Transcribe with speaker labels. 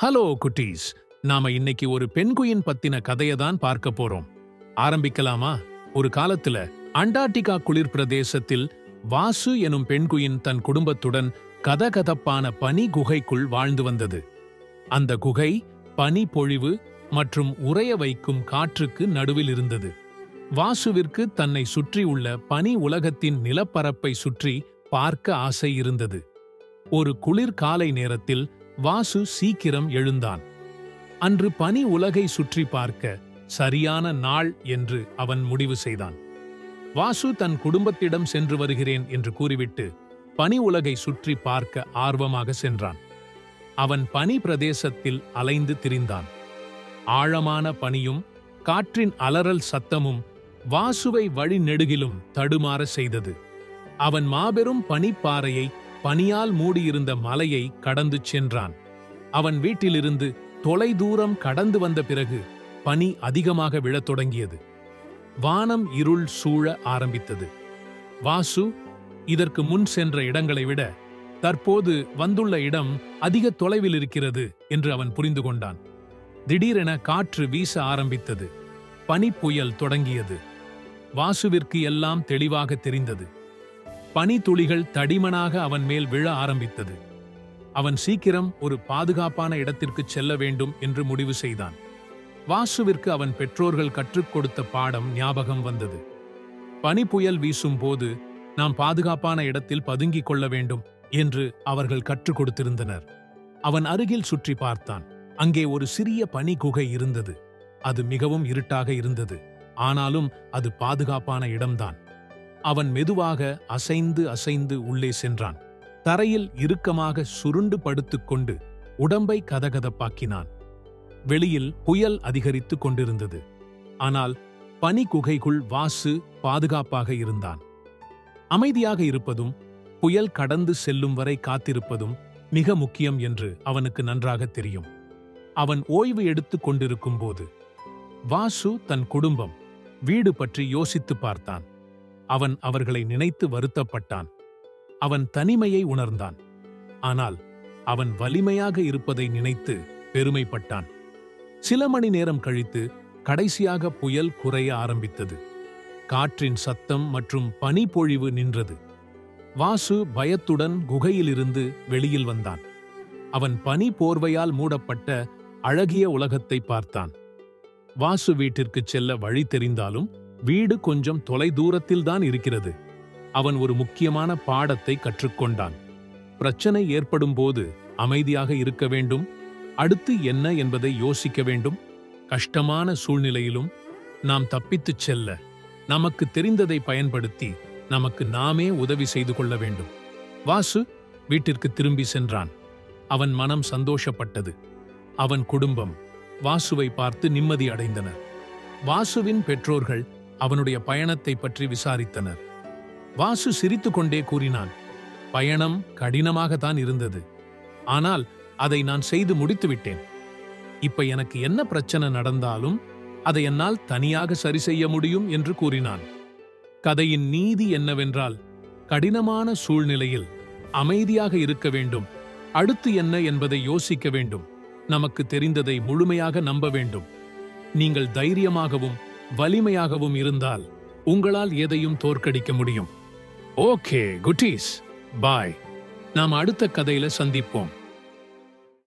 Speaker 1: Hello குட்டீஸ், நாம இன்னைக்கு ஒரு பெண்குயின் பத்தின கதையை தான் பார்க்க போறோம். ஆரம்பிக்கலாமா? ஒரு காலத்துல அண்டார்டிகா குளிர் பிரதேசத்தில் வாசு எனும் பெண்குயின் தன் குடும்பத்துடன் கதகதப்பான பனி குகைக்குள் வாழ்ந்து வந்தது. அந்த குகை பனி பொழிவு மற்றும் உறைய வைக்கும் காற்றுக்கு நடுவில் இருந்தது. வாசுவிற்கு தன்னை சுற்றி உள்ள பனி உலகத்தின் நிலப்பரப்பை சுற்றி பார்க்க ஆசை இருந்தது. ஒரு குளிர் காலை நேரத்தில் வாசு சீக்கிரம் எழுந்தான். அன்று பனி உலகை சுற்றி பார்க்க சரியான நாள் என்று அவன் முடிவு செய்தான். வாசு தன் குடும்பத்திடம் சென்று வருகிறேன் என்று கூறிவிட்டு பனி உலகை சுற்றி பார்க்க ஆர்வமாக சென்றான். அவன் பனி பிரதேசத்தில் அலைந்து திரிந்தான். ஆழமான பனியும் காற்றின் அலறல் சத்தமும் வாசுவை வழி நெடுகிலும் தடுமாற செய்தது. அவன் மாபெரும் பனிப்பாறையை, பனியால் மூடியிருந்த மலையை கடந்து சென்றான். அவன் வீட்டிலிருந்து தொலைதூரம் கடந்து வந்த பிறகு பனி அதிகமாக விழத் தொடங்கியது. வானம் இருள் சூழ ஆரம்பித்தது. வாசு இதற்கு முன் சென்ற இடங்களை விட தற்போது வந்துள்ள இடம் அதிக தொலைவில் இருக்கிறது என்று அவன் புரிந்து கொண்டான். திடீரென காற்று வீச ஆரம்பித்தது. பனிப்புயல் தொடங்கியது. வாசுவிற்கு எல்லாம் தெளிவாக தெரிந்தது. பனித்துளிகள் தடிமனாக அவன் மேல் விழ ஆரம்பித்தது. அவன் சீக்கிரம் ஒரு பாதுகாப்பான இடத்திற்கு செல்ல வேண்டும் என்று முடிவு செய்தான். வாசுவிற்கு அவன் பெற்றோர்கள் கற்றுக் கொடுத்த பாடம் ஞாபகம் வந்தது. பனிப்புயல் வீசும் போது நாம் பாதுகாப்பான இடத்தில் பதுங்கிக் கொள்ள வேண்டும் என்று அவர்கள் கற்றுக் கொடுத்திருந்தனர். அவன் அருகில் சுற்றி பார்த்தான். அங்கே ஒரு சிறிய பனி குகை இருந்தது. அது மிகவும் இருட்டாக இருந்தது. ஆனாலும் அது பாதுகாப்பான இடம்தான். அவன் மெதுவாக அசைந்து அசைந்து உள்ளே சென்றான். தரையில் இறுக்கமாக சுருண்டு படுத்துக்கொண்டு உடம்பை கதகதப்பாக்கினான். வெளியில் புயல் அதிகரித்துக் கொண்டிருந்தது. ஆனால் பனி குகைக்குள் வாசு பாதுகாப்பாக இருந்தான். அமைதியாக இருப்பதும் புயல் கடந்து செல்லும் வரை காத்திருப்பதும் மிக முக்கியம் என்று அவனுக்கு நன்றாக தெரியும். அவன் ஓய்வு எடுத்துக் கொண்டிருக்கும் போது வாசு தன் குடும்பம், வீடு பற்றி யோசித்து பார்த்தான். அவன் அவர்களை நினைத்து வருத்தப்பட்டான். அவன் தனிமையை உணர்ந்தான். ஆனால் அவன் வலிமையாக இருப்பதை நினைத்து பெருமைப்பட்டான். சில மணி நேரம் கழித்து கடைசியாக புயல் குறைய ஆரம்பித்தது. காற்றின் சத்தம் மற்றும் பனிப்பொழிவு நின்றது. வாசு பயத்துடன் குகையிலிருந்து வெளியில் வந்தான். அவன் பனி போர்வையால் மூடப்பட்ட அழகிய உலகத்தை பார்த்தான். வாசு வீட்டிற்குச் செல்ல வழி தெரிந்தாலும் வீடு கொஞ்சம் தொலைதூரத்தில்தான் இருக்கிறது. அவன் ஒரு முக்கியமான பாடத்தை கற்றுக்கொண்டான். பிரச்சனை ஏற்படும் போது அமைதியாக இருக்க வேண்டும். அடுத்து என்ன என்பதை யோசிக்க வேண்டும். கஷ்டமான சூழ்நிலையிலும் நாம் தப்பித்துச் செல்ல நமக்கு தெரிந்ததை பயன்படுத்தி நமக்கு நாமே உதவி செய்து கொள்ள வேண்டும். வாசு வீட்டிற்கு திரும்பி சென்றான். அவன் மனம் சந்தோஷப்பட்டது. அவன் குடும்பம் வாசுவை பார்த்து நிம்மதி அடைந்தனர். வாசுவின் பெற்றோர்கள் அவனுடைய பயணத்தை பற்றி விசாரித்தனர். வாசு சிரித்துக்கொண்டே கூறினான், பயணம் கடினமாகத்தான் இருந்தது. ஆனால் அதை நான் செய்து முடித்துவிட்டேன். இப்ப எனக்கு என்ன பிரச்சனை நடந்தாலும் அதை என்னால் தனியாக சரி செய்ய முடியும் என்று கூறினான். கதையின் நீதி என்னவென்றால், கடினமான சூழ்நிலையில் அமைதியாக இருக்க வேண்டும். அடுத்து என்ன என்பதை யோசிக்க வேண்டும். நமக்கு தெரிந்ததை முழுமையாக நம்ப வேண்டும். நீங்கள் தைரியமாகவும் வலிமையாகவும் இருந்தால் உங்களால் எதையும் தோற்கடிக்க முடியும். ஓகே குட்டீஸ், பாய். நாம் அடுத்த கதையில சந்திப்போம்.